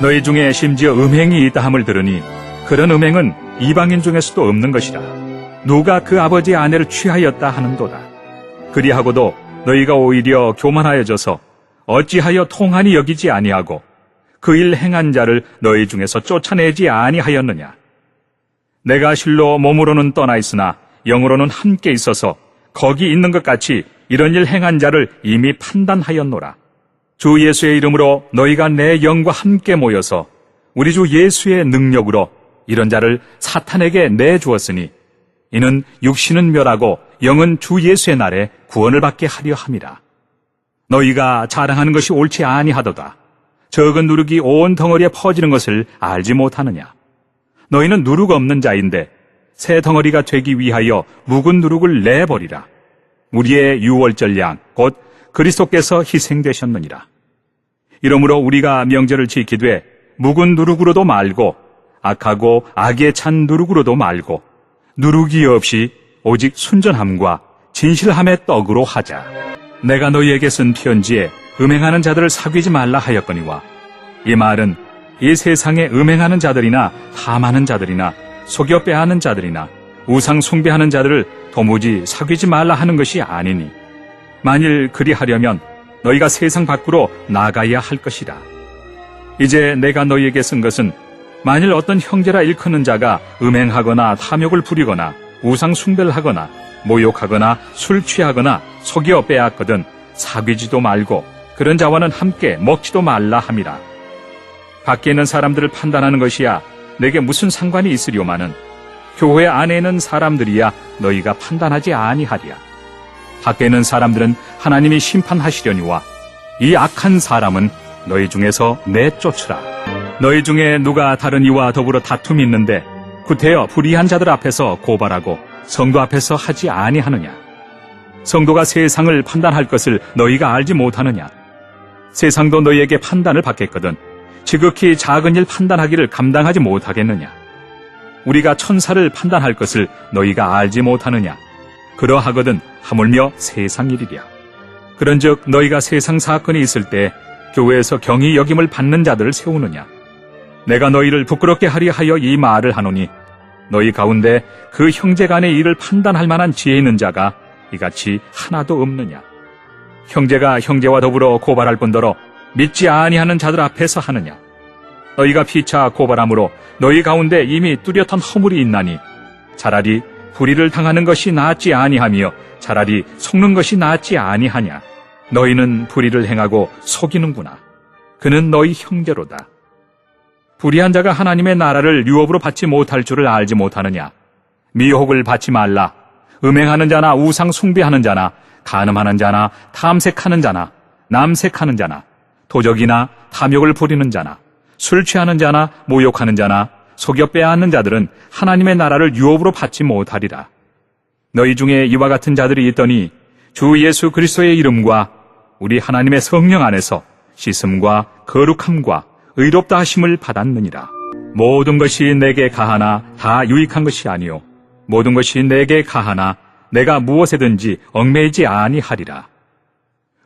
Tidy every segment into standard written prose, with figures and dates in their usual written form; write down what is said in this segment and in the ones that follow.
너희 중에 심지어 음행이 있다 함을 들으니 그런 음행은 이방인 중에서도 없는 것이라. 누가 그 아버지의 아내를 취하였다 하는도다. 그리하고도 너희가 오히려 교만하여져서 어찌하여 통한이 여기지 아니하고 그 일 행한 자를 너희 중에서 쫓아내지 아니하였느냐. 내가 실로 몸으로는 떠나 있으나 영으로는 함께 있어서 거기 있는 것 같이 이런 일 행한 자를 이미 판단하였노라. 주 예수의 이름으로 너희가 내 영과 함께 모여서 우리 주 예수의 능력으로 이런 자를 사탄에게 내주었으니 이는 육신은 멸하고 영은 주 예수의 날에 구원을 받게 하려 함이라. 너희가 자랑하는 것이 옳지 아니하도다. 적은 누룩이 온 덩어리에 퍼지는 것을 알지 못하느냐. 너희는 누룩 없는 자인데 새 덩어리가 되기 위하여 묵은 누룩을 내버리라. 우리의 유월절 양 곧 그리스도께서 희생되셨느니라. 이러므로 우리가 명절을 지키되 묵은 누룩으로도 말고 악하고 악에 찬 누룩으로도 말고 누룩이 없이 오직 순전함과 진실함의 떡으로 하자. 내가 너희에게 쓴 편지에 음행하는 자들을 사귀지 말라 하였거니와 이 말은 이 세상에 음행하는 자들이나 탐하는 자들이나 속여 빼앗는 자들이나 우상 숭배하는 자들을 도무지 사귀지 말라 하는 것이 아니니 만일 그리하려면 너희가 세상 밖으로 나가야 할 것이라. 이제 내가 너희에게 쓴 것은 만일 어떤 형제라 일컫는 자가 음행하거나 탐욕을 부리거나 우상 숭배를 하거나 모욕하거나 술 취하거나 속여 빼앗거든 사귀지도 말고 그런 자와는 함께 먹지도 말라 함이라. 밖에 있는 사람들을 판단하는 것이야 내게 무슨 상관이 있으려마는 교회 안에 있는 사람들이야 너희가 판단하지 아니하리야. 밖에 있는 사람들은 하나님이 심판하시려니와 이 악한 사람은 너희 중에서 내쫓으라. 너희 중에 누가 다른 이와 더불어 다툼이 있는데 구태여 불의한 자들 앞에서 고발하고 성도 앞에서 하지 아니하느냐. 성도가 세상을 판단할 것을 너희가 알지 못하느냐. 세상도 너희에게 판단을 받겠거든 지극히 작은 일 판단하기를 감당하지 못하겠느냐. 우리가 천사를 판단할 것을 너희가 알지 못하느냐. 그러하거든 하물며 세상 일이랴. 그런즉 너희가 세상 사건이 있을 때 교회에서 경히 여김을 받는 자들을 세우느냐. 내가 너희를 부끄럽게 하려 하여 이 말을 하노니 너희 가운데 그 형제 간의 일을 판단할 만한 지혜 있는 자가 이같이 하나도 없느냐. 형제가 형제와 더불어 고발할 뿐더러 믿지 아니하는 자들 앞에서 하느냐. 너희가 피차 고발함으로 너희 가운데 이미 뚜렷한 허물이 있나니 차라리 불의를 당하는 것이 낫지 아니하며 차라리 속는 것이 낫지 아니하냐. 너희는 불의를 행하고 속이는구나. 그는 너희 형제로다. 불의한 자가 하나님의 나라를 유업으로 받지 못할 줄을 알지 못하느냐. 미혹을 받지 말라. 음행하는 자나 우상 숭배하는 자나 간음하는 자나 탐색하는 자나 남색하는 자나 도적이나 탐욕을 부리는 자나 술 취하는 자나 모욕하는 자나 속여 빼앗는 자들은 하나님의 나라를 유업으로 받지 못하리라. 너희 중에 이와 같은 자들이 있더니 주 예수 그리스도의 이름과 우리 하나님의 성령 안에서 씻음과 거룩함과 의롭다 하심을 받았느니라. 모든 것이 내게 가하나 다 유익한 것이 아니요 모든 것이 내게 가하나 내가 무엇에든지 얽매이지 아니하리라.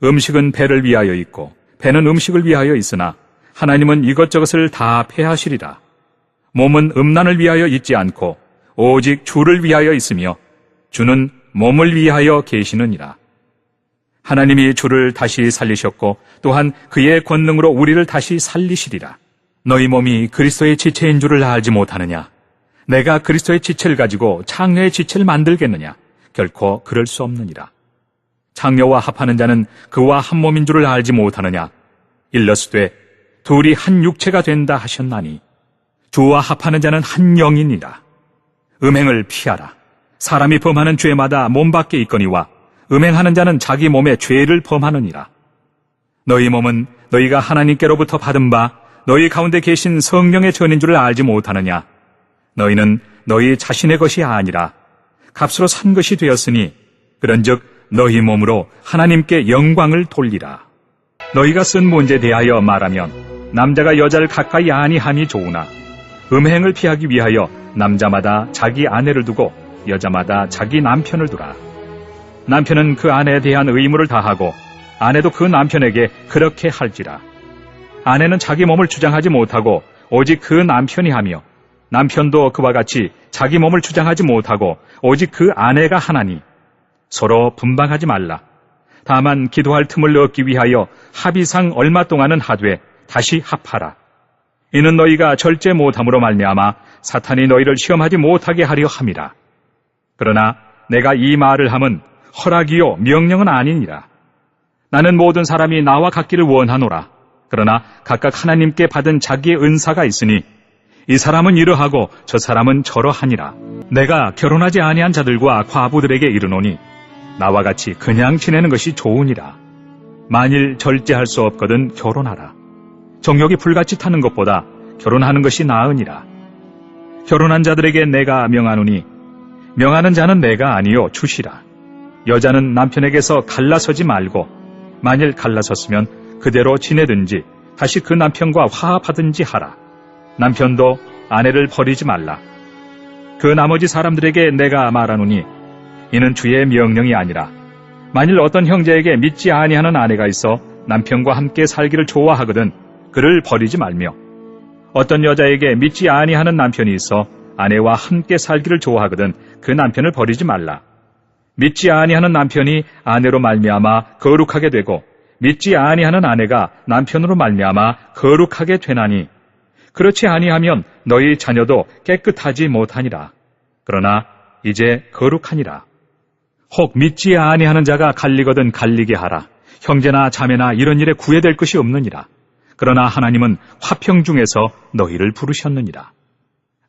음식은 배를 위하여 있고 배는 음식을 위하여 있으나 하나님은 이것저것을 다 폐하시리라. 몸은 음란을 위하여 있지 않고 오직 주를 위하여 있으며 주는 몸을 위하여 계시느니라. 하나님이 주를 다시 살리셨고 또한 그의 권능으로 우리를 다시 살리시리라. 너희 몸이 그리스도의 지체인 줄을 알지 못하느냐. 내가 그리스도의 지체를 가지고 창녀의 지체를 만들겠느냐. 결코 그럴 수 없느니라. 창녀와 합하는 자는 그와 한 몸인 줄을 알지 못하느냐. 일러스되 둘이 한 육체가 된다 하셨나니 주와 합하는 자는 한 영이니라. 음행을 피하라. 사람이 범하는 죄마다 몸 밖에 있거니와 음행하는 자는 자기 몸에 죄를 범하느니라. 너희 몸은 너희가 하나님께로부터 받은 바 너희 가운데 계신 성령의 전인 줄을 알지 못하느냐. 너희는 너희 자신의 것이 아니라 값으로 산 것이 되었으니 그런즉 너희 몸으로 하나님께 영광을 돌리라. 너희가 쓴 문제에 대하여 말하면 남자가 여자를 가까이 아니함이 좋으나 음행을 피하기 위하여 남자마다 자기 아내를 두고 여자마다 자기 남편을 두라. 남편은 그 아내에 대한 의무를 다하고 아내도 그 남편에게 그렇게 할지라. 아내는 자기 몸을 주장하지 못하고 오직 그 남편이 하며 남편도 그와 같이 자기 몸을 주장하지 못하고 오직 그 아내가 하나니 서로 분방하지 말라. 다만 기도할 틈을 얻기 위하여 합의상 얼마 동안은 하되 다시 합하라. 이는 너희가 절제 못함으로 말미암아 사탄이 너희를 시험하지 못하게 하려 함이라. 그러나 내가 이 말을 함은 허락이요 명령은 아니니라. 나는 모든 사람이 나와 같기를 원하노라. 그러나 각각 하나님께 받은 자기의 은사가 있으니 이 사람은 이러하고 저 사람은 저러하니라. 내가 결혼하지 아니한 자들과 과부들에게 이르노니 나와 같이 그냥 지내는 것이 좋으니라. 만일 절제할 수 없거든 결혼하라. 정욕이 불같이 타는 것보다 결혼하는 것이 나으니라. 결혼한 자들에게 내가 명하노니 명하는 자는 내가 아니요 주시라. 여자는 남편에게서 갈라서지 말고 만일 갈라섰으면 그대로 지내든지 다시 그 남편과 화합하든지 하라. 남편도 아내를 버리지 말라. 그 나머지 사람들에게 내가 말하노니 이는 주의 명령이 아니라 만일 어떤 형제에게 믿지 아니하는 아내가 있어 남편과 함께 살기를 좋아하거든 그를 버리지 말며 어떤 여자에게 믿지 아니하는 남편이 있어 아내와 함께 살기를 좋아하거든 그 남편을 버리지 말라. 믿지 아니하는 남편이 아내로 말미암아 거룩하게 되고 믿지 아니하는 아내가 남편으로 말미암아 거룩하게 되나니 그렇지 아니하면 너희 자녀도 깨끗하지 못하니라. 그러나 이제 거룩하니라. 혹 믿지 아니하는 자가 갈리거든 갈리게 하라. 형제나 자매나 이런 일에 구애될 것이 없느니라. 그러나 하나님은 화평 중에서 너희를 부르셨느니라.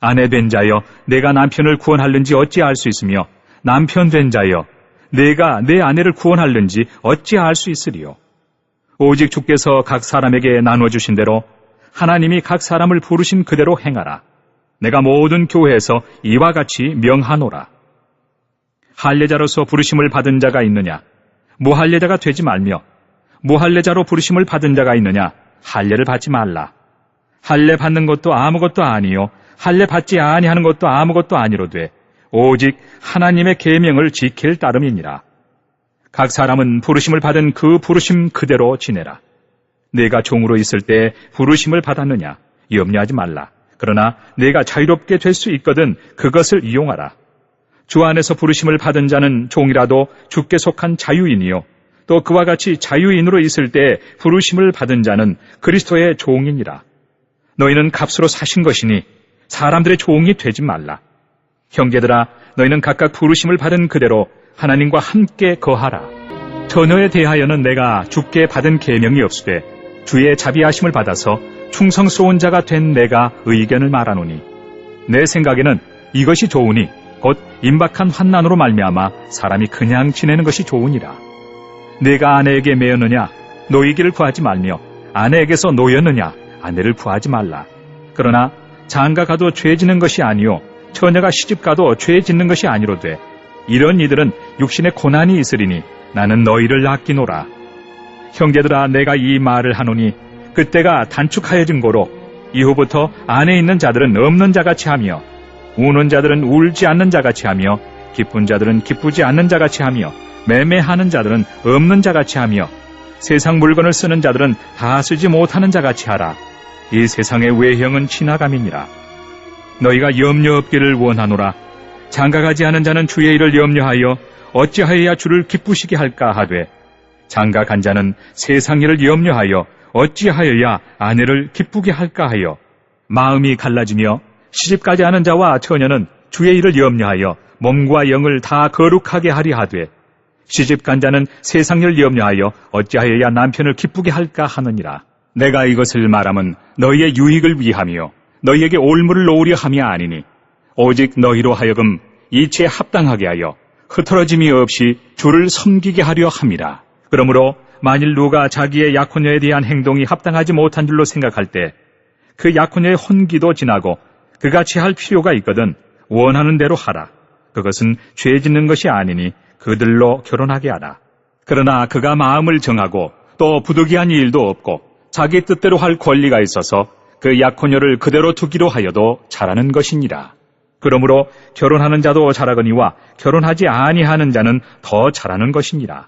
아내 된 자여 내가 남편을 구원할는지 어찌 알 수 있으며 남편 된 자여 내가 내 아내를 구원할는지 어찌 알 수 있으리요. 오직 주께서 각 사람에게 나눠주신 대로 하나님이 각 사람을 부르신 그대로 행하라. 내가 모든 교회에서 이와 같이 명하노라. 할례자로서 부르심을 받은 자가 있느냐? 무할례자가 되지 말며 무할례자로 부르심을 받은 자가 있느냐? 할례를 받지 말라. 할례 받는 것도 아무것도 아니요 할례 받지 아니하는 것도 아무것도 아니로되 오직 하나님의 계명을 지킬 따름이니라. 각 사람은 부르심을 받은 그 부르심 그대로 지내라. 내가 종으로 있을 때 부르심을 받았느냐? 염려하지 말라. 그러나 내가 자유롭게 될 수 있거든 그것을 이용하라. 주 안에서 부르심을 받은 자는 종이라도 주께 속한 자유인이요 또 그와 같이 자유인으로 있을 때 부르심을 받은 자는 그리스도의 종이니라. 너희는 값으로 사신 것이니 사람들의 종이 되지 말라. 형제들아 너희는 각각 부르심을 받은 그대로 하나님과 함께 거하라. 처녀에 대하여는 내가 주께 받은 계명이 없으되 주의 자비하심을 받아서 충성스러운 자가 된 내가 의견을 말하노니 내 생각에는 이것이 좋으니 곧 임박한 환난으로 말미암아 사람이 그냥 지내는 것이 좋으니라. 내가 아내에게 매였느냐 노이기를 구하지 말며 아내에게서 노였느냐 아내를 구하지 말라. 그러나 장가 가도 죄 짓는 것이 아니요 처녀가 시집 가도 죄 짓는 것이 아니로되 이런 이들은 육신의 고난이 있으리니 나는 너희를 아끼노라. 형제들아 내가 이 말을 하노니 그때가 단축하여진 고로 이후부터 안에 있는 자들은 없는 자같이 하며 우는 자들은 울지 않는 자같이 하며 기쁜 자들은 기쁘지 않는 자같이 하며 매매하는 자들은 없는 자같이 하며 세상 물건을 쓰는 자들은 다 쓰지 못하는 자같이 하라. 이 세상의 외형은 지나감이니라. 너희가 염려 없기를 원하노라. 장가가지 않은 자는 주의 일을 염려하여 어찌하여야 주를 기쁘시게 할까 하되 장가간 자는 세상 일을 염려하여 어찌하여야 아내를 기쁘게 할까 하여 마음이 갈라지며 시집가지 않은 자와 처녀는 주의 일을 염려하여 몸과 영을 다 거룩하게 하리 하되 시집간 자는 세상 일을 염려하여 어찌하여야 남편을 기쁘게 할까 하느니라. 내가 이것을 말함은 너희의 유익을 위하며 너희에게 올무를 놓으려 함이 아니니 오직 너희로 하여금 이치에 합당하게 하여 흐트러짐이 없이 주를 섬기게 하려 함이라. 그러므로 만일 누가 자기의 약혼녀에 대한 행동이 합당하지 못한 줄로 생각할 때 그 약혼녀의 혼기도 지나고 그같이 할 필요가 있거든 원하는 대로 하라. 그것은 죄 짓는 것이 아니니 그들로 결혼하게 하라. 그러나 그가 마음을 정하고 또 부득이한 일도 없고 자기 뜻대로 할 권리가 있어서 그 약혼녀를 그대로 두기로 하여도 잘하는 것이니라. 그러므로 결혼하는 자도 잘하거니와 결혼하지 아니하는 자는 더 잘하는 것이니라.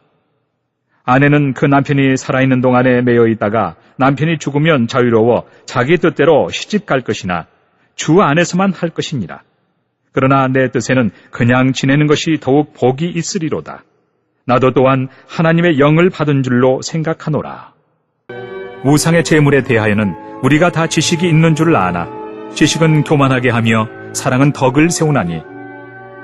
아내는 그 남편이 살아있는 동안에 매여 있다가 남편이 죽으면 자유로워 자기 뜻대로 시집 갈 것이나 주 안에서만 할 것이니라. 그러나 내 뜻에는 그냥 지내는 것이 더욱 복이 있으리로다. 나도 또한 하나님의 영을 받은 줄로 생각하노라. 우상의 제물에 대하여는 우리가 다 지식이 있는 줄을 아나 지식은 교만하게 하며 사랑은 덕을 세우나니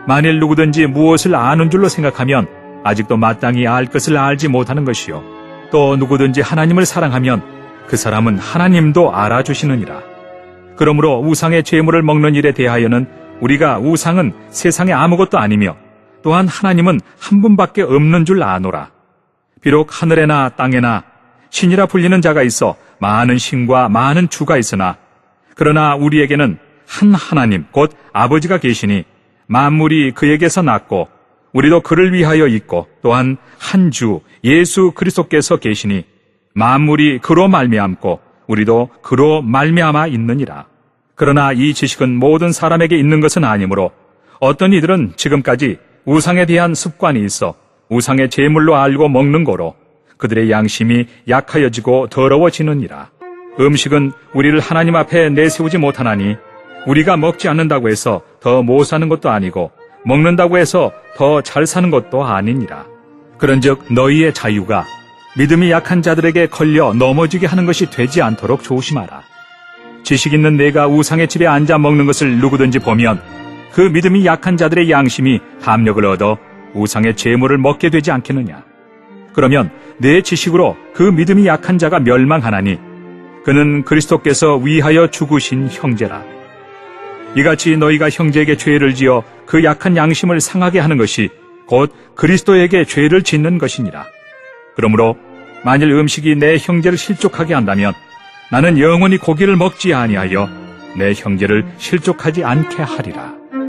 만일 누구든지 무엇을 아는 줄로 생각하면 아직도 마땅히 알 것을 알지 못하는 것이요 또 누구든지 하나님을 사랑하면 그 사람은 하나님도 알아주시느니라. 그러므로 우상의 제물을 먹는 일에 대하여는 우리가 우상은 세상에 아무것도 아니며 또한 하나님은 한 분밖에 없는 줄 아노라. 비록 하늘에나 땅에나 신이라 불리는 자가 있어 많은 신과 많은 주가 있으나 그러나 우리에게는 한 하나님 곧 아버지가 계시니 만물이 그에게서 났고 우리도 그를 위하여 있고 또한 한 주 예수 그리스도께서 계시니 만물이 그로 말미암고 우리도 그로 말미암아 있느니라. 그러나 이 지식은 모든 사람에게 있는 것은 아니므로 어떤 이들은 지금까지 우상에 대한 습관이 있어 우상의 제물로 알고 먹는 거로 그들의 양심이 약하여지고 더러워지느니라. 음식은 우리를 하나님 앞에 내세우지 못하나니 우리가 먹지 않는다고 해서 더 못 사는 것도 아니고 먹는다고 해서 더 잘 사는 것도 아니니라. 그런즉 너희의 자유가 믿음이 약한 자들에게 걸려 넘어지게 하는 것이 되지 않도록 조심하라. 지식 있는 내가 우상의 집에 앉아 먹는 것을 누구든지 보면 그 믿음이 약한 자들의 양심이 담력을 얻어 우상의 제물을 먹게 되지 않겠느냐. 그러면 내 지식으로 그 믿음이 약한 자가 멸망하나니 그는 그리스도께서 위하여 죽으신 형제라. 이같이 너희가 형제에게 죄를 지어 그 약한 양심을 상하게 하는 것이 곧 그리스도에게 죄를 짓는 것이니라. 그러므로 만일 음식이 내 형제를 실족하게 한다면 나는 영원히 고기를 먹지 아니하여 내 형제를 실족하지 않게 하리라.